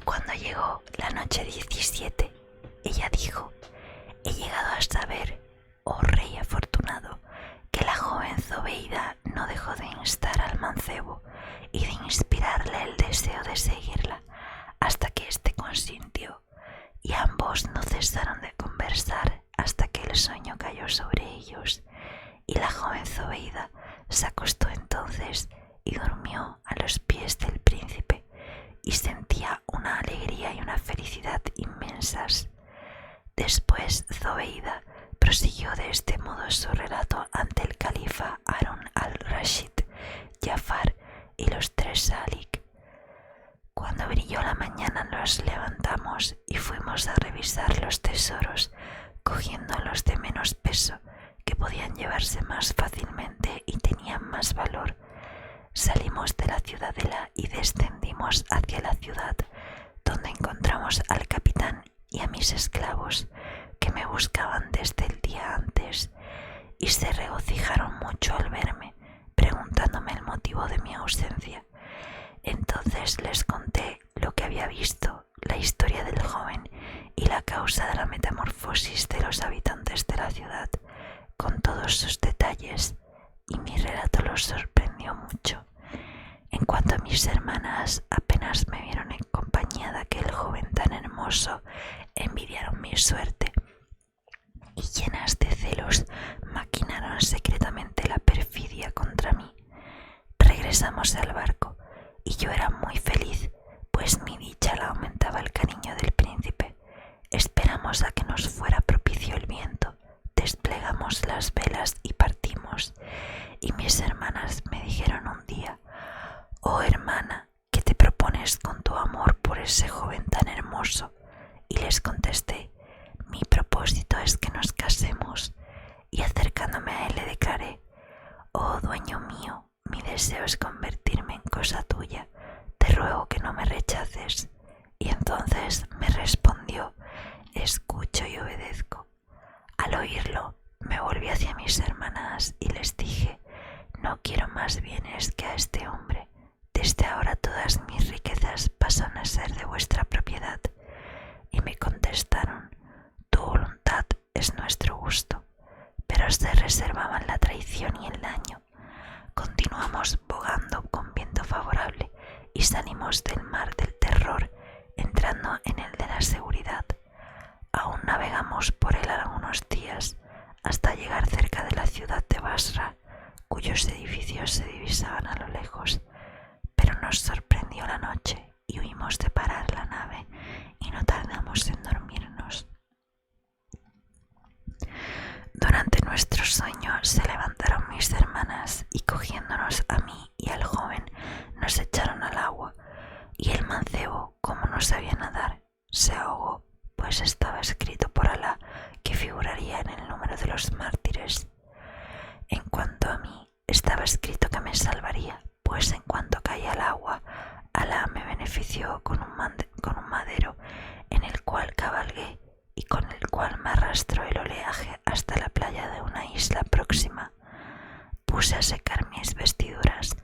cuando llegó la noche 17, ella dijo: he llegado a saber, oh rey afortunado, que la joven Zobeida no dejó de instar al mancebo y de inspirarle el deseo de seguirla hasta que éste consintió, y ambos no cesaron de conversar hasta que el sueño cayó sobre ellos, y la joven Zobeida se acostó entonces y durmió a los pies del príncipe, y sentía una alegría y una felicidad inmensas. Después Zobeida prosiguió de este modo su relato ante el califa Harun al-Rashid, Jafar y los tres Salik. Cuando brilló la mañana nos levantamos y fuimos a revisar los tesoros, cogiendo los de menos peso, que podían llevarse más fácilmente y tenían más valor. Salimos de la ciudadela y descendimos hacia la ciudad, donde encontramos al capitán y a mis esclavos, que me buscaban desde el día antes, y se regocijaron mucho al verme, preguntándome el motivo de mi ausencia. Entonces les conté lo que había visto, la historia del joven y la causa de la metamorfosis de los habitantes de la ciudad, con todos sus detalles, y mi relato los sorprendió mucho. En cuanto a mis hermanas, apenas me vieron en compañía de aquel joven tan hermoso, envidiaron mi suerte y, llenas de celos, maquinaron secretamente la perfidia contra mí. Regresamos al barco y yo era muy feliz, pues mi dicha la aumentaba el cariño del príncipe. Esperamos a que nos fuera propicio el viento, desplegamos las velas y partimos, y mis hermanas me dijeron un día: oh hermana, ¿qué te propones con tu amor por ese joven tan hermoso? Y les contesté: mi propósito es que nos casemos. Y acercándome a él le declaré: oh dueño mío, mi deseo es convertirme en cosa tuya, te ruego que no me rechaces. Y entonces me respondió: escucho y obedezco. Al oírlo, me volví hacia mis hermanas y les dije: no quiero más bienes que a este hombre. Desde ahora todas mis riquezas pasan a ser de vuestra propiedad. Y me contestaron: tu voluntad es nuestro gusto. Pero se reservaban la traición y el daño. Continuamos bogando con viento favorable y salimos del mar del terror, entrando en el de la seguridad. Aún navegamos por él algunos días hasta llegar cerca de la ciudad de Basra, cuyos edificios se divisaban a lo lejos, pero nos sorprendió la noche y huimos de parar la nave y no tardamos en dormirnos. Durante nuestro sueño se levantaron mis hermanas y, cogiéndonos a mí y al joven, nos echaron al agua, y el mancebo, como no sabía nadar, se ahogó, pues estaba escrito por Alá que figuraría en el número de los mártires. En cuanto a mí, estaba escrito que me salvaría, pues en cuanto caí al agua, Alá me benefició con un madero en el cual cabalgué y con el cual me arrastró el oleaje hasta la playa de una isla próxima. Puse a secar mis vestiduras,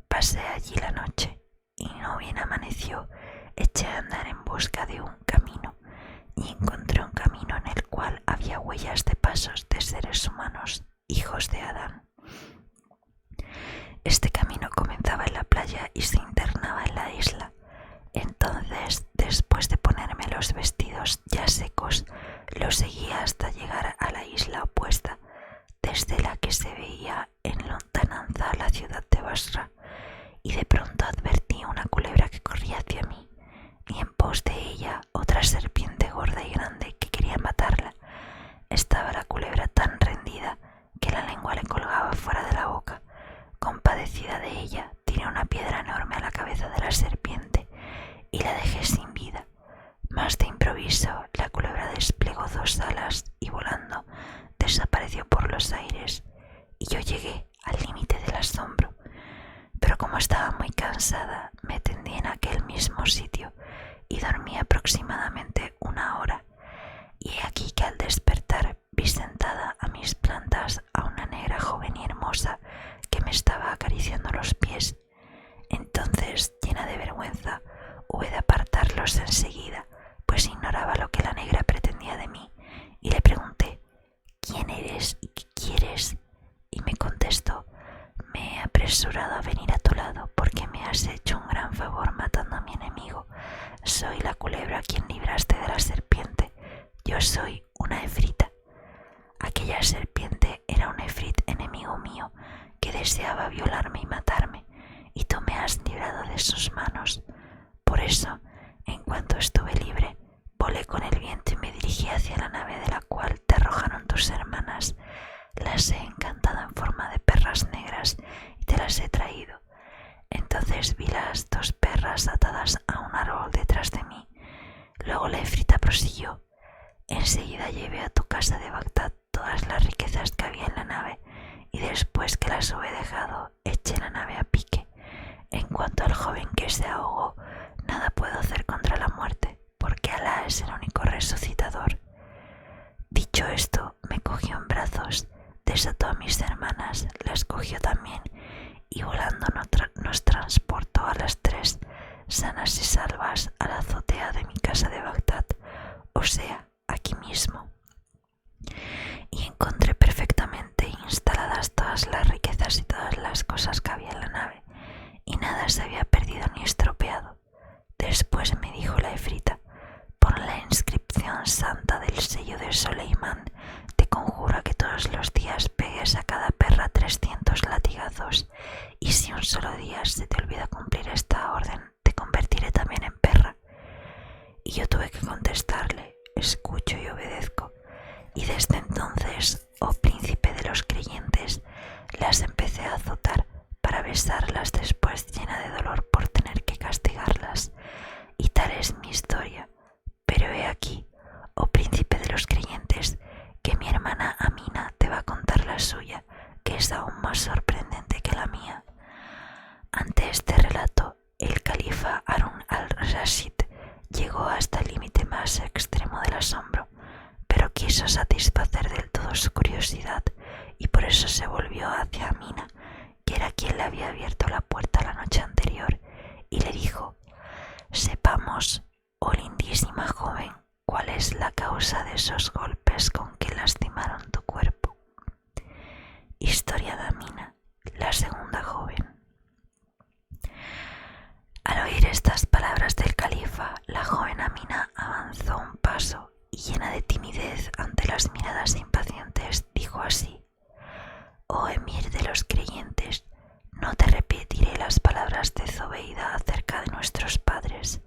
pasé allí la noche y, no bien amaneció, eché a andar en busca de un camino y encontré un camino en el cual había huellas de pasos de seres humanos, hijos de Adán. Este camino comenzaba en la playa y se internaba en la isla. Entonces, después de ponerme los vestidos ya secos, lo seguí hasta llegar a la isla opuesta, desde la que se veía en lontananza la ciudad de Basra, y de pronto advertí una culebra que corría hacia mí, y en pos de ella otra serpiente gorda y grande que quería matarla. Estaba la culebra tan rendida que la lengua le colgaba fuera de la boca. Compadecida de ella, tiré una piedra enorme a la cabeza de la serpiente y la dejé sin vida. Mas de improviso la culebra desplegó dos alas y, volando, desapareció por los aires, y yo llegué al límite del asombro. Pero como estaba muy cansada, me tendí en aquel mismo sitio y dormí aproximadamente una hora. Y he aquí que al despertar vi sentada a mis plantas a una negra joven y hermosa que me estaba acariciando los pies. Entonces, llena de vergüenza, hube de apartarlos enseguida quien libraste de la serpiente. Yo soy una efrita. Aquella serpiente era un efrit enemigo mío que deseaba violarme y matarme, y tú me has librado de sus manos. Por eso, en cuanto estuve libre, volé con el viento y me dirigí hacia la nave de la cual te arrojaron tus hermanas. Las he encantado en forma de perras negras y te las he traído. Entonces vi las dos perras atadas a un árbol detrás de mí. Luego la efrita prosiguió: enseguida llevé a tu casa de Bagdad todas las riquezas que había en la nave, y después que las hube dejado, eché la nave a pique. En cuanto al joven que se ahogó, nada puedo hacer contra la muerte, porque Alá es el único resucitador. Dicho esto, me cogió en brazos, desató a mis hermanas, las cogió también, y volando nos transportó a las tres, sanas y salvas, a la azotea de mi casa de Bagdad, o sea, aquí mismo. Y encontré perfectamente instaladas todas las riquezas y todas las cosas que había en la nave, y nada se había perdido ni estropeado. Después me dijo la efrita: por la inscripción santa del sello de Soleimán, te conjuro que todos los días pegues a cada perra 300 latigazos, y si un solo día se te olvida cumplir esta orden, te convertiré también en perra. Y yo tuve que contestarle: escucho y obedezco. Y desde entonces, oh príncipe de los creyentes, las empecé a azotar para besarlas después, llena de dolor por tener que castigarlas. Y tal es mi historia. Pero he aquí, oh príncipe de los creyentes, que mi hermana Amina te va a contar la suya, que es aún más sorprendente que la mía. Ante este relato, el califa Harun al-Rashid llegó hasta el límite más extremo del asombro, pero quiso satisfacer del todo su curiosidad, y por eso se volvió hacia Amina, que era quien le había abierto la puerta la noche anterior, y le dijo: sepamos, oh lindísima joven, cuál es la causa de esos golpes con que lastimaron tu cuerpo. Historia de Amina, la segunda joven. Al oír estas palabras del califa, la joven Amina avanzó un paso y, llena de timidez ante las miradas impacientes, dijo así: oh emir de los creyentes, no te repetiré las palabras de Zobeida acerca de nuestros padres.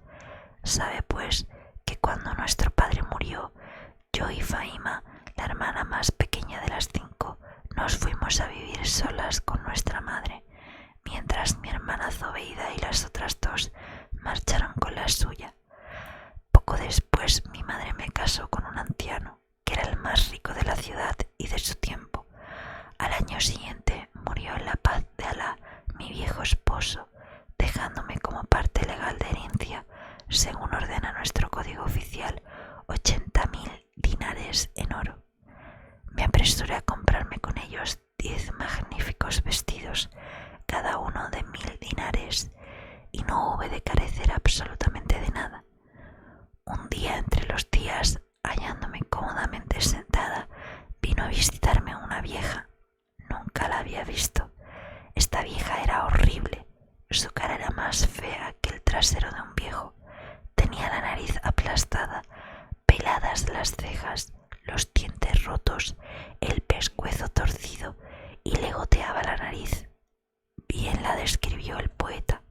Sabe pues que cuando nuestro padre murió, yo y Faima, la hermana más pequeña de las 5, nos fuimos a vivir solas con nuestra madre, mientras mi hermana Zobeida y las otras 2 marcharon con la suya. Poco después mi madre me casó con un anciano, que era el más rico de la ciudad y de su tiempo. Al año siguiente murió en la paz de Alá mi viejo esposo, dejándome como parte legal de herencia, según ordena nuestro código oficial, 80.000 dinares en oro. Me apresuré a comprarme con ellos 10 magníficos vestidos, cada uno de 1.000 dinares, y no hube de carecer absolutamente de nada. Un día entre los días, hallándome cómodamente sentada, vino a visitarme una vieja. Nunca la había visto. Esta vieja era horrible. Su cara era más fea que el trasero de un viejo. Tenía la nariz aplastada, peladas las cejas, los dientes rotos, el pescuezo torcido, y le goteaba la nariz. Bien la describió el poeta: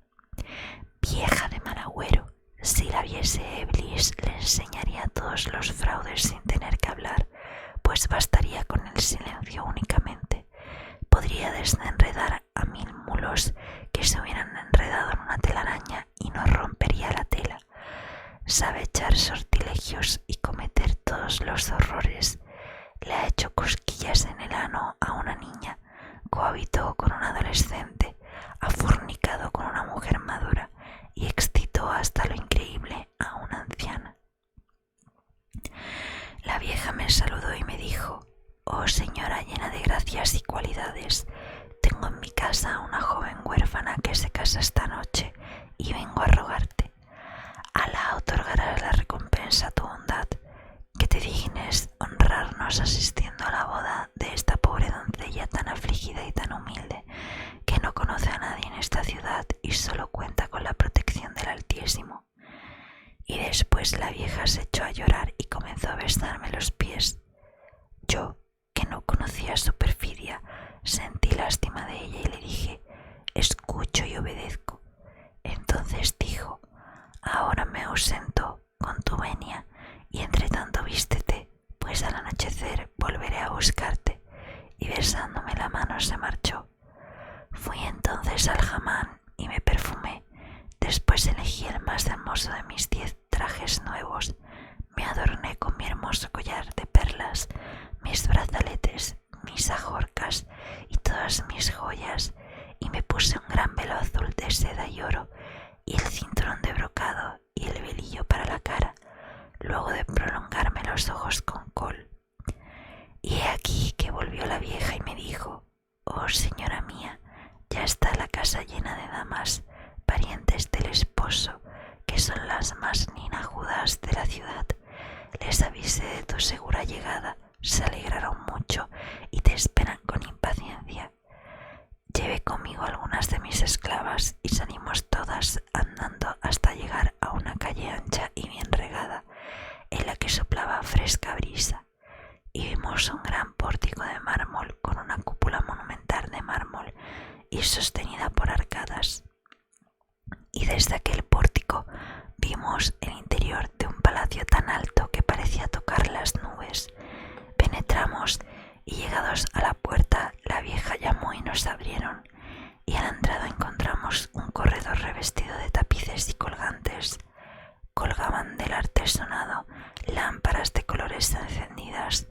vieja de mal agüero, si la viese Eblis le enseñaría todos los fraudes sin tener que hablar, pues bastaría con el silencio únicamente. Podría desenredar a 1000 mulos que se hubieran enredado en una telaraña y no rompería la tela. Sabe echar sortilegios y cometer todos los horrores. Le ha hecho cosquillas en el ano a una niña, cohabitó con un adolescente, ha fornicado con una mujer madura y excitó hasta lo increíble a una anciana. La vieja me saludó y me dijo: oh señora llena de gracias y cualidades, tengo en mi casa una joven huérfana que se casa esta noche y vengo a rogarte. Alá otorgará la recompensa a tu bondad, que te dignes honrarnos asistiendo a la boda de esta pobre doncella tan afligida y tan humilde, que no conoce a nadie en esta ciudad y solo cuenta con la protección del Altísimo. Y después Entonces la vieja se echó a llorar y comenzó a besarme los pies. Yo, que no conocía su perfidia, sentí lástima de ella y le dije: escucho y obedezco. Entonces dijo: ahora me ausento con tu venia, y entre tanto vístete, pues al anochecer volveré a buscarte. Y besándome la mano se marchó. Fui entonces al hamán y me perfumé. Después elegí el más hermoso de mis 10 trajes nuevos. Me adorné con mi hermoso collar de perlas, mis brazaletes, mis ajorcas y todas mis joyas, y me puse un gran velo azul de seda y oro, y el cinturón de brocado y el velillo para la cara, luego de prolongarme los ojos con col. Y he aquí que volvió la vieja y me dijo: oh señora mía, ya está la casa llena de damas, parientes del esposo, que son las más ninajudas de la ciudad. Les avisé de tu segura llegada, se alegraron mucho y te esperan con impaciencia. Llevé conmigo algunas de mis esclavas y salimos todas andando hasta llegar a una calle ancha y bien regada, en la que soplaba fresca brisa, y vimos un gran pórtico de mármol con una cúpula monumental de mármol y sostenida por arcadas. Y desde aquel pórtico vimos el interior de un palacio tan alto que parecía tocar las nubes. Penetramos y, llegados a la puerta, la vieja llamó y nos abrieron, y a la entrada encontramos un corredor revestido de tapices y colgantes. Colgaban del artesonado lámparas de colores encendidas,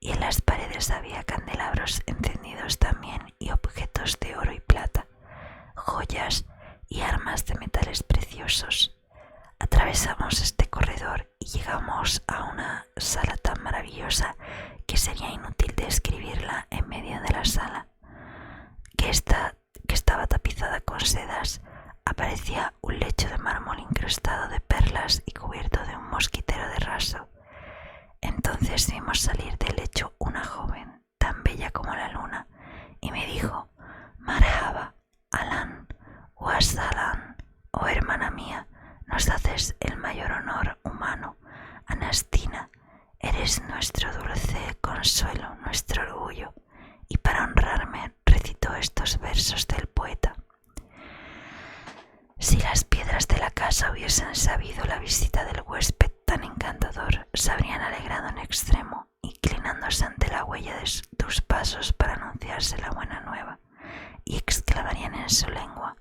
y en las paredes había candelabros encendidos también y objetos de oro y plata, joyas y armas de metales preciosos. Atravesamos este corredor y llegamos a una sala tan maravillosa que sería inútil describirla en medio de la sala, que estaba tapizada con sedas. Aparecía un lecho de mármol incrustado de perlas y cubierto de un mosquitero de raso. Entonces vimos salir del lecho una joven, tan bella como la luna, y me dijo: marhaba, Alán, Wasalan, oh hermana mía, nos haces el mayor honor humano. Anastina, eres nuestro dulce consuelo, nuestro orgullo. Y para honrarme recitó estos versos del poeta: si las piedras de la casa hubiesen sabido la visita del huésped tan encantador, se habrían alegrado en extremo, inclinándose ante la huella de tus pasos para anunciarse la buena nueva, y exclamarían en su lengua: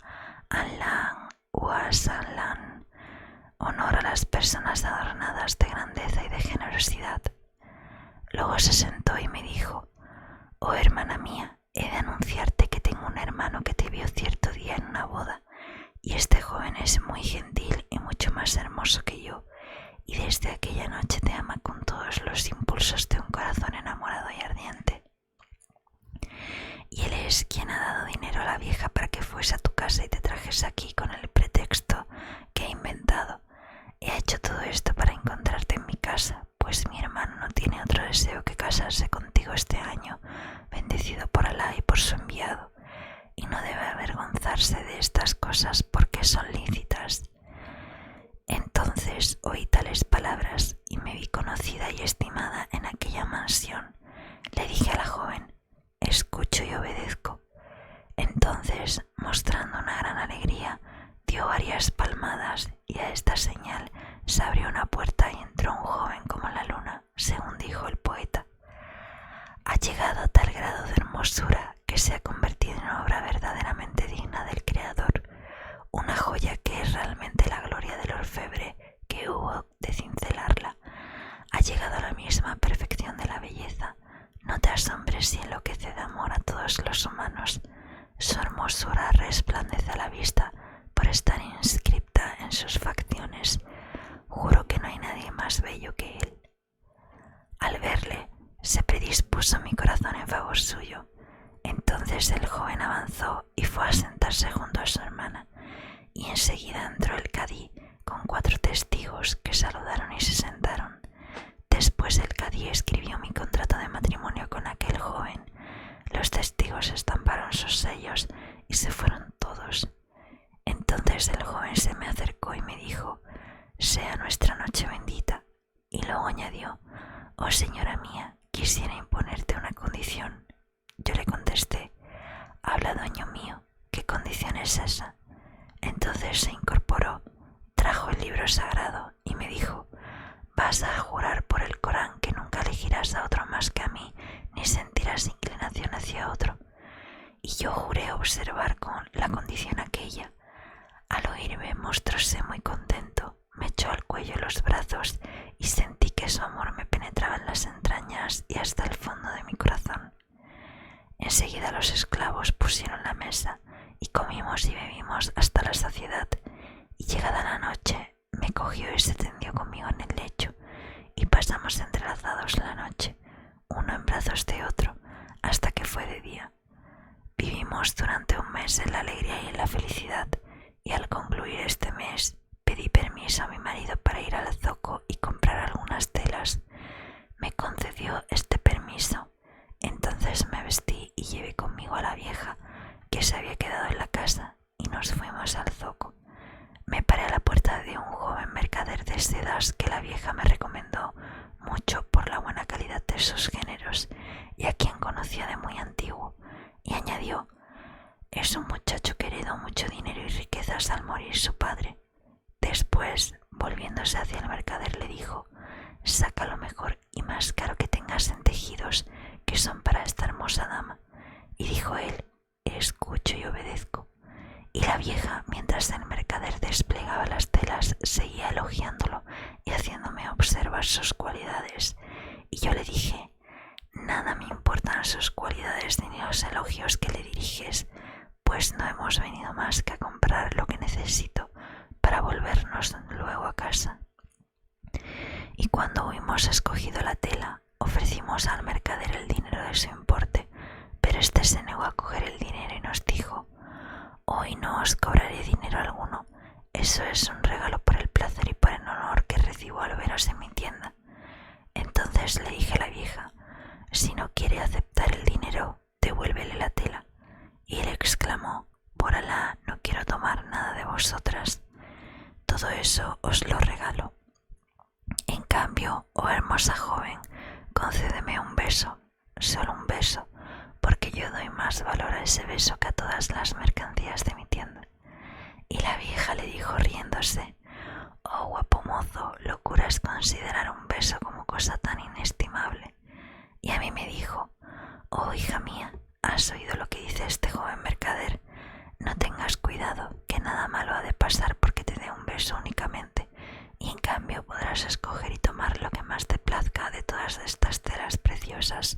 Alán, Uasalan, honor a las personas adornadas de grandeza y de generosidad. Luego se sentó y me dijo: oh hermana mía, he de anunciarte que tengo un hermano que te vio cierto día en una boda, y este joven es muy gentil y mucho más hermoso que yo, y desde aquella noche te ama con todos los impulsos de un corazón enamorado y ardiente. Y él es quien ha dado dinero a la vieja para que fuese a tu casa y te trajese aquí con el pretexto que he inventado. He hecho todo esto para encontrarte en mi casa, pues mi hermano no tiene otro deseo que casarse contigo este año, bendecido por Alá y por su enviado, y no debe avergonzarse de estas cosas porque son lícitas. Entonces oí tales palabras y me vi conocida y estimada en aquella mansión. Le dije a la joven: escucho y obedezco. Entonces, mostrando una gran alegría, dio varias palmadas, y a esta señal se abrió una puerta y entró un joven como la luna, según dijo el poeta. Ha llegado a tal grado de hermosura que se ha convertido en una obra verdaderamente digna del Creador, una joya que es realmente la gloria del orfebre que hubo de cincelarla. Ha llegado a la misma perfección de la belleza. No te asombres si enloquece de amor a todos los humanos. Su hermosura resplandece a la vista por estar inscripta en sus facciones. Juro que no hay nadie más bello que él. Al verle, se predispuso mi corazón en favor suyo. Entonces el joven avanzó y fue a sentarse junto a su hermana, y enseguida entró el cadí con 4 testigos que saludaron y se sentaron. Después el cadí escribió mi contrato de matrimonio con aquel joven. Los testigos estamparon sus sellos y se fueron todos. Entonces el joven se me acercó y me dijo: sea nuestra noche bendita. Y luego añadió: oh señora mía, quisiera imponerte una condición. Yo le contesté: habla, dueño mío, ¿qué condición es esa? Entonces se incorporó, trajo el libro sagrado y me dijo: vas a jurar por el Corán que nunca elegirás a otro más que a mí, ni sentirás inclinación hacia otro. Y yo juré observar con la condición aquella. Al oírme mostróse muy contento, me echó al cuello los brazos y sentí que su amor me penetraba en las entrañas y hasta el fondo de mi corazón. Enseguida los esclavos pusieron la mesa y comimos y bebimos hasta la saciedad, y llegada la noche me cogió y se tendió conmigo en el lecho y pasamos entrelazados la noche, uno en brazos de otro, hasta que fue de día. Vivimos durante un mes en la alegría y en la felicidad, y al concluir este mes pedí permiso a mi marido para ir al zoco y comprar algunas telas. Me concedió este permiso. Entonces me vestí y llevé conmigo a la vieja, que se había quedado en la casa, y nos fuimos al zoco. Me paré a la puerta de un joven mercader de sedas que la vieja me recomendó mucho por la buena calidad de sus géneros y a quien conocía de muy antiguo, y añadió: es un muchacho que heredó mucho dinero y riquezas al morir su padre. Después, volviéndose hacia el mercader, le dijo: saca lo mejor y más caro que tengas en tejidos, que son para esta hermosa dama. Y dijo él: escucho y obedezco. Y la vieja, mientras el mercader desplegaba las telas, seguía elogiándolo y haciéndome observar sus cualidades. Y yo le dije: nada me importan sus cualidades ni los elogios que le diriges, pues no hemos venido más que a comprar lo que necesito para volvernos luego a casa. Y cuando hubimos escogido la tela, ofrecimos al mercader el dinero de su importe, pero éste se negó a coger el dinero y nos dijo: hoy no os cobraré dinero alguno, eso es un regalo por el placer y por el honor que recibo al veros en mi tienda. Entonces le dije a la vieja: si no quiere aceptar el dinero, devuélvele la tela. Y él exclamó: por Alá, no quiero tomar nada de vosotras. Todo eso os lo regalo. En cambio, oh hermosa joven, concédeme un beso, solo un beso, porque yo doy más valor a ese beso que a todas las mercancías de mi tienda. Y la vieja le dijo riéndose: oh guapo mozo, locura es considerar un beso como cosa tan inestimable. Y a mí me dijo: oh hija mía, ¿has oído lo que dice este joven mercader? No tengas cuidado, que nada malo ha de pasar porque te dé un beso únicamente, y en cambio podrás escoger y tomar lo que más te plazca de todas estas telas preciosas.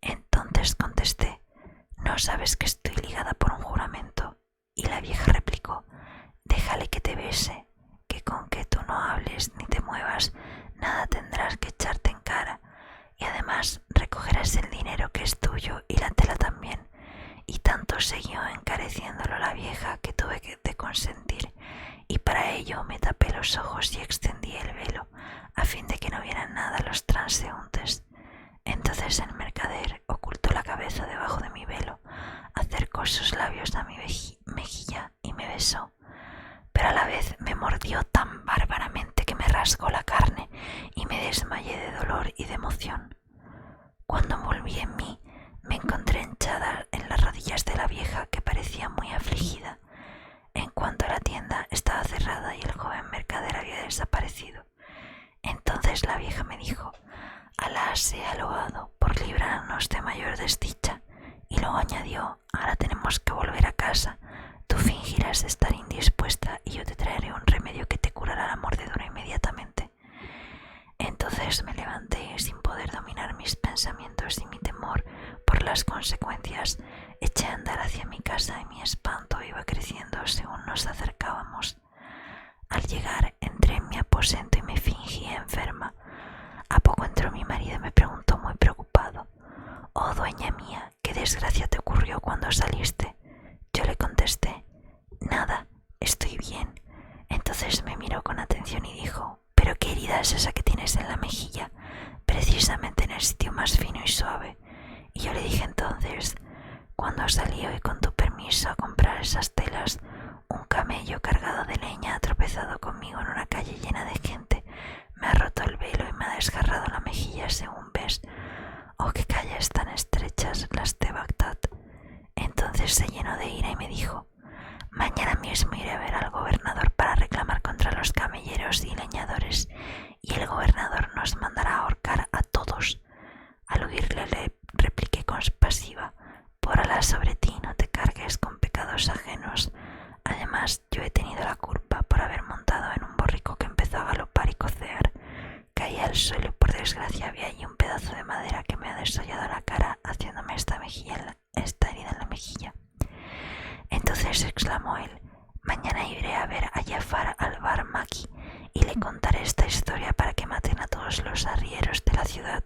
Entonces contesté: ¿no sabes que estoy ligada por un juramento? Y la vieja replicó: déjale que te bese, que con que tú no hables ni te muevas, nada tendrás que echarte en cara, y además recogerás el dinero que es tuyo y la tela también. Y tanto siguió encareciéndolo la vieja que tuve de consentir, y para ello me tapé los ojos y extendí el velo, a fin de que no vieran nada los transeúntes. Entonces el mercader ocultó la cabeza debajo de mi velo, acercó sus labios a mi mejilla y me besó, pero a la vez me mordió tan bárbaramente que me rasgó la carne y me desmayé de dolor y de emoción. Cuando volví en mí, me encontré hinchada en las rodillas de la vieja, que parecía muy afligida. En cuanto a la tienda, estaba cerrada y el joven mercader había desaparecido. Entonces la vieja me dijo: Alá sea loado por librarnos de mayor desdicha. Y luego añadió: ahora tenemos que volver a casa. Tú fingirás estar indispuesta y yo te traeré un remedio que te curará la mordedura inmediatamente. Entonces me levanté y, sin poder dominar mis pensamientos y mi temor por las consecuencias, eché a andar hacia mi casa, y mi espanto iba creciendo según nos acercábamos. Al llegar, entré en mi aposento y me fingí enferma. A poco entró mi marido y me preguntó muy preocupado: «Oh, dueña mía, ¿qué desgracia te ocurrió cuando saliste?» Yo le contesté: «Nada, estoy bien». Entonces me miró con atención y dijo: «¿Pero qué herida es esa que tienes en la mejilla, precisamente en el sitio más fino y suave?» Y yo le dije entonces: «Cuando salí hoy con tu permiso a comprar esas telas, un camello cargado de leña ha tropezado conmigo en una calle llena de gente, me ha roto el velo y me ha desgarrado la mejilla según ves. Oh, qué calles tan estrechas las de Bagdad. Entonces se llenó de ira y me dijo: mañana mismo iré a ver al gobernador para reclamar contra los camelleros y leñadores, y el gobernador nos mandará ahorcar a todos. Al oírle le repliqué compasiva: por Alá sobre ti, no te cargues con pecados ajenos. Además, yo he tenido la culpa por haber montado en un borrico que empezó a galopar y cocear. Caí al suelo y por desgracia había allí un pedazo de madera que me ha desollado la cara, haciéndome esta herida en la mejilla. Entonces exclamó él: mañana iré a ver a Jafar al-Barmaki y le contaré esta historia para que maten a todos los arrieros de la ciudad.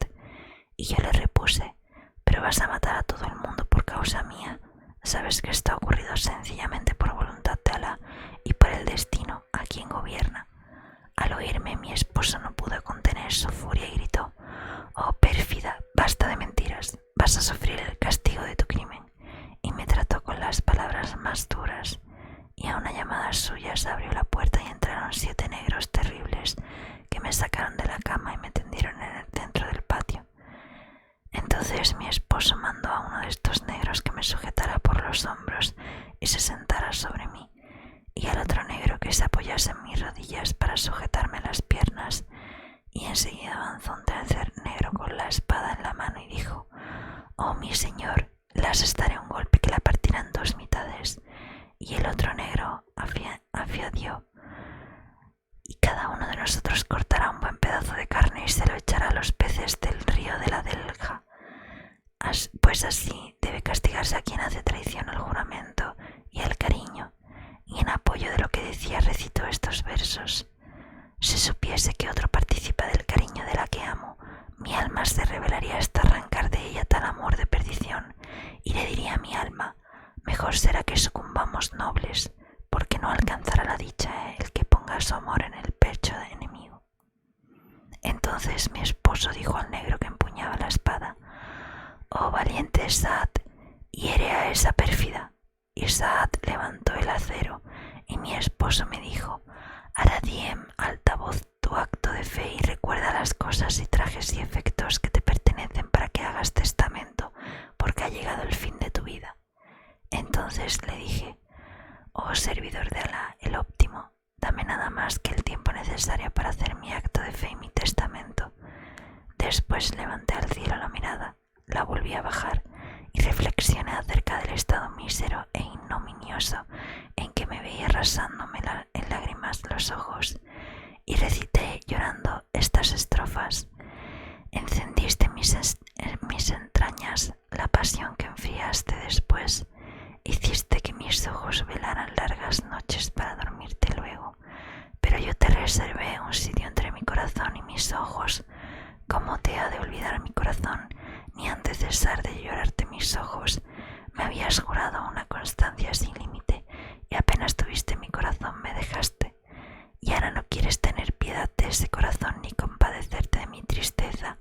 Y yo le repuse: pero vas a matar a todo el mundo por causa mía. Sabes que esto ha ocurrido sencillamente por voluntad de Alá y por el destino a quien gobierna. Al oírme, mi esposo no pudo contener su furia y gritó: oh pérfida, basta de mentiras, vas a sufrir el castigo de tu crimen. Y me trató con las palabras más duras, y a una llamada suya se abrió la puerta y entraron 7 negros terribles que me sacaron de la cama y me tendieron en el centro del patio. Entonces mi esposo mandó a uno de estos negros que me sujetara por los hombros y se sentara sobre mí, y al otro negro que se apoyase en mis rodillas para sujetarme las piernas, y enseguida avanzó un tercer negro con la espada en la mano y dijo: oh mi señor, le asestaré un golpe que la partirá en 2 mitades. Y el otro negro afiadió: y cada uno de nosotros cortará un buen pedazo de carne y se lo echará a los peces del río de la Delja, pues así debe castigarse a quien hace traición al juramento y al cariño. Y en apoyo de lo que decía recitó estos versos: si supiese que otro participa del cariño de la que amo, mi alma se rebelaría hasta arrancar de ella tal amor de perdición, y le diría a mi alma: mejor será que sucumbamos nobles, porque no alcanzará la dicha el que ponga su amor en el pecho del enemigo. Entonces mi esposo dijo al negro que empuñaba la espada: oh valiente Saad, hiere a esa pérfida. Y Saad levantó el acero, y mi esposo me dijo: Aradiem, alta voz, tu acto de fe y recuerda las cosas y trajes y efectos que te pertenecen para que hagas testamento, porque ha llegado el fin de tu vida. Entonces le dije: oh servidor de Alá, el óptimo, dame nada más que el tiempo necesario para hacer mi acto de fe y mi testamento. Después levanté al cielo la mirada, la volví a bajar y reflexioné acerca del estado mísero e ignominioso en que me veía arrasándome en lágrimas los ojos, y recité llorando estas estrofas: encendiste en mis entrañas la pasión que enfriaste después, hiciste que mis ojos velaran largas noches para dormirte luego, pero yo te reservé un sitio entre mi corazón y mis ojos. ¿Cómo te ha de olvidar mi corazón, ni han de cesar de llorarte mis ojos? Me habías jurado una constancia sin límite, y apenas tuviste mi corazón me dejaste. Y ahora no quieres tener piedad de ese corazón ni compadecerte de mi tristeza.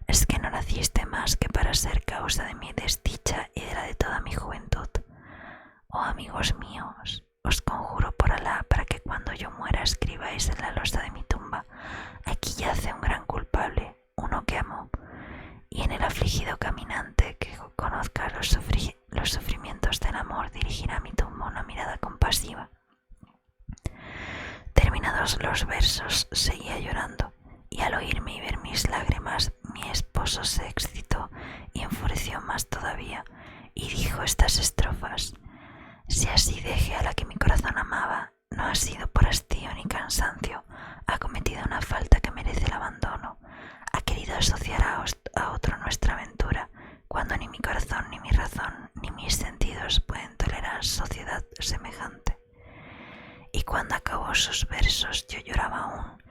Es que no naciste más que para ser causa de mi desdicha y de la de toda mi juventud. Oh amigos míos, os conjuro por Alá para que cuando yo muera escribáis en la losa de mi tumba: aquí yace un gran culpable, uno que amó. Y en el afligido caminante que conozca los sufrimientos del amor dirigirá a mi tumba una mirada compasiva. Terminados los versos, seguía llorando, y al oírme y ver mis lágrimas, mi esposo se excitó y enfureció más todavía, y dijo estas estrofas: si así dejé a la que mi corazón amaba, no ha sido por hastío ni cansancio, ha cometido una falta que merece el abandono, ha querido asociar a otro nuestra aventura, cuando ni mi corazón, ni mi razón, ni mis sentidos pueden tolerar sociedad semejante. Y cuando acabó sus versos yo lloraba aún,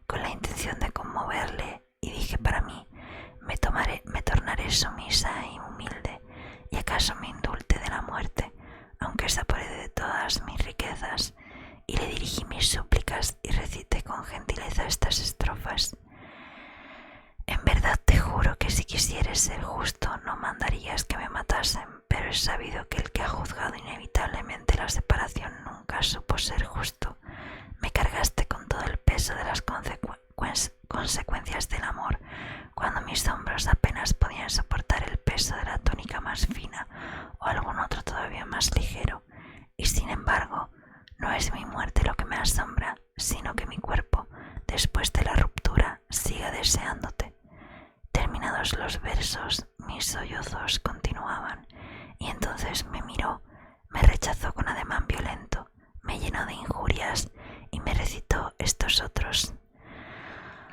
con la intención de conmoverle, y dije para mí: me tornaré sumisa y humilde, y acaso me indulte de la muerte, aunque se apodere de todas mis riquezas. Y le dirigí mis súplicas y recité con gentileza estas estrofas: en verdad te juro que si quisieres ser justo no mandarías que me matasen, pero es sabido que el que ha juzgado inevitablemente la separación nunca supo ser justo. Me cargaste con todo el peso de las conciencias consecuencias del amor, cuando mis hombros apenas podían soportar el peso de la túnica más fina o algún otro todavía más ligero. Y sin embargo, no es mi muerte lo que me asombra, sino que mi cuerpo, después de la ruptura, siga deseándote. Terminados los versos, mis sollozos continuaban, y entonces me miró, me rechazó con ademán violento, me llenó de injurias y me recitó estos otros.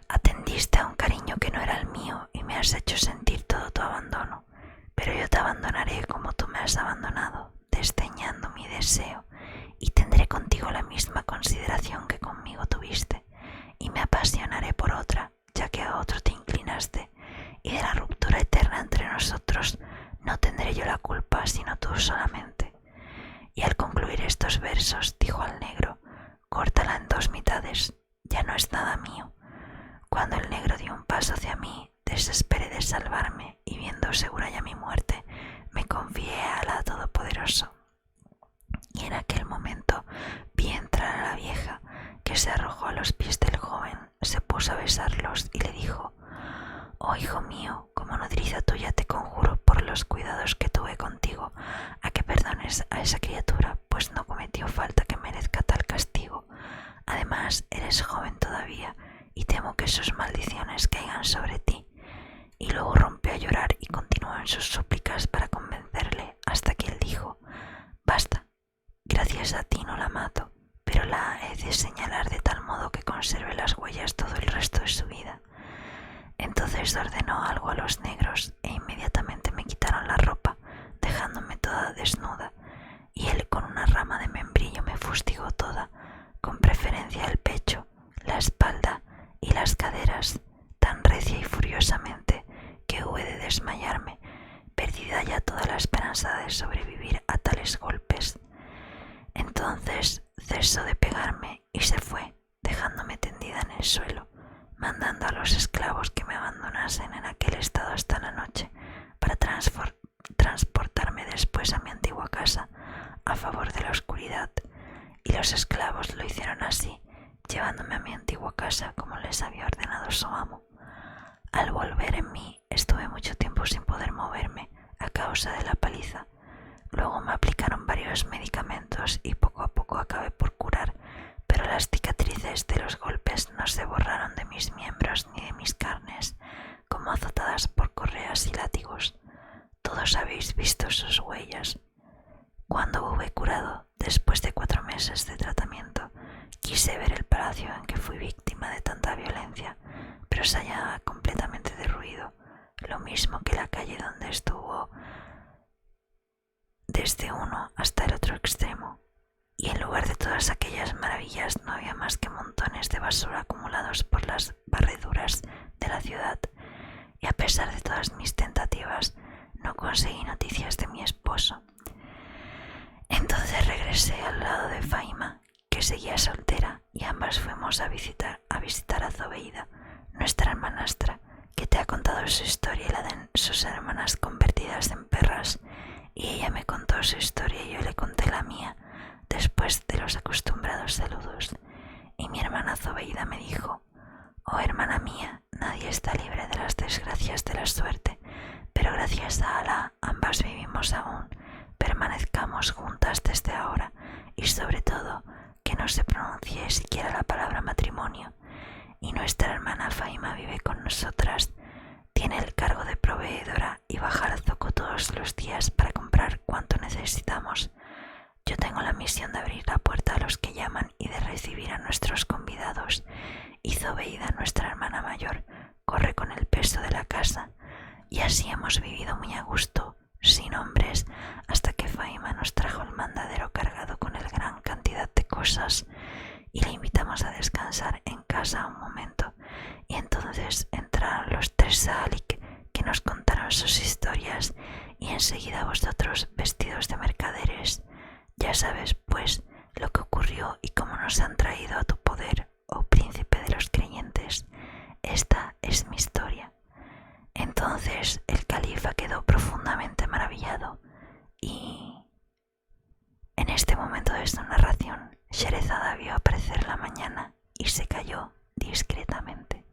Atendiste a un cariño que no era el mío y me has hecho sentir todo tu abandono, pero yo te abandonaré como tú me has abandonado, desdeñando mi deseo, y tendré contigo la misma consideración que conmigo tuviste, y me apasionaré por otra, ya que a otro te inclinaste, y de la ruptura eterna entre nosotros no tendré yo la culpa, sino tú solamente. Y al concluir estos versos, dijo al negro: córtala en dos mitades, ya no es nada mío. Cuando el negro dio un paso hacia mí, desesperé de salvarme, y viendo segura ya mi muerte, me confié a Alá Todopoderoso. Y en aquel momento vi entrar a la vieja, que se arrojó a los pies del joven, se puso a besarlos y le dijo: oh hijo mío, como nodriza tuya te conjuro por los cuidados que tuve contigo, a que perdones a esa criatura, pues no cometió falta que merezca tal castigo. Además, eres joven todavía, y temo que sus maldiciones caigan sobre ti. Y luego rompió a llorar y continuó en sus súplicas para convencerle, hasta que él dijo: basta, gracias a ti no la mato, pero la he de señalar de tal modo que conserve las huellas todo el resto de su vida. Entonces ordenó algo a los negros e inmediatamente me quitaron la ropa, dejándome toda desnuda, y él con una rama de membrillo me fustigó toda, con preferencia el pecho, la espalda y las caderas, tan recia y furiosamente que hube de desmayarme, perdida ya toda la esperanza de sobrevivir a tales golpes. Entonces cesó de pegarme y se fue, dejándome tendida en el suelo, mandando a los esclavos que me abandonasen en aquel estado hasta la noche, para transportarme después a mi antigua casa, a favor de la oscuridad. Y los esclavos lo hicieron así, llevándome a mi antigua casa como les había ordenado su amo. Al volver en mí, estuve mucho tiempo sin poder moverme a causa de la paliza. Luego me aplicaron varios medicamentos y poco a poco acabé por curar, pero las cicatrices de los golpes no se borraron de mis miembros ni de mis carnes, como azotadas por correas y látigos. Todos habéis visto sus huellas. Cuando hube curado, después de 4 meses de tratamiento, quise ver el palacio en que fui víctima de tanta violencia, pero se hallaba completamente derruido, lo mismo que la calle donde estuvo desde uno hasta el otro extremo, y en lugar de todas aquellas maravillas no había más que montones de basura acumulados por las barreduras de la ciudad, y a pesar de todas mis tentativas no conseguí noticias de mi esposo. Entonces regresé al lado de Faima, que seguía soltera, y ambas fuimos a visitar a Zobeida, nuestra hermanastra, que te ha contado su historia y la de sus hermanas convertidas en perras, y ella me contó su historia y yo le conté la mía, después de los acostumbrados saludos. Y mi hermana Zobeida me dijo: oh hermana mía, nadie está libre de las desgracias de la suerte, pero gracias a Alá ambas vivimos aún. Permanezcamos juntas desde ahora, y sobre todo que no se pronuncie siquiera la palabra matrimonio. Y nuestra hermana Faima vive con nosotras, tiene el cargo de proveedora y baja al zoco todos los días para comprar cuanto necesitamos. Yo tengo la misión de abrir la puerta a los que llaman y de recibir a nuestros convidados, y Zobeida, nuestra hermana mayor, corre con el peso de la casa, y así hemos vivido muy a gusto, sin hombres, hasta que Faima nos trajo el mandadero cargado con el gran cantidad de cosas, y le invitamos a descansar en casa un momento, y entonces entraron los 3 Salik, que nos contaron sus historias, y enseguida vosotros, vestidos de mercaderes. Ya sabes, pues, lo que ocurrió y cómo nos han traído a tu poder, oh príncipe de los creyentes. Esta es mi historia. Entonces el califa quedó profundamente maravillado, y en este momento de su narración, Sherezada vio aparecer la mañana y se calló discretamente.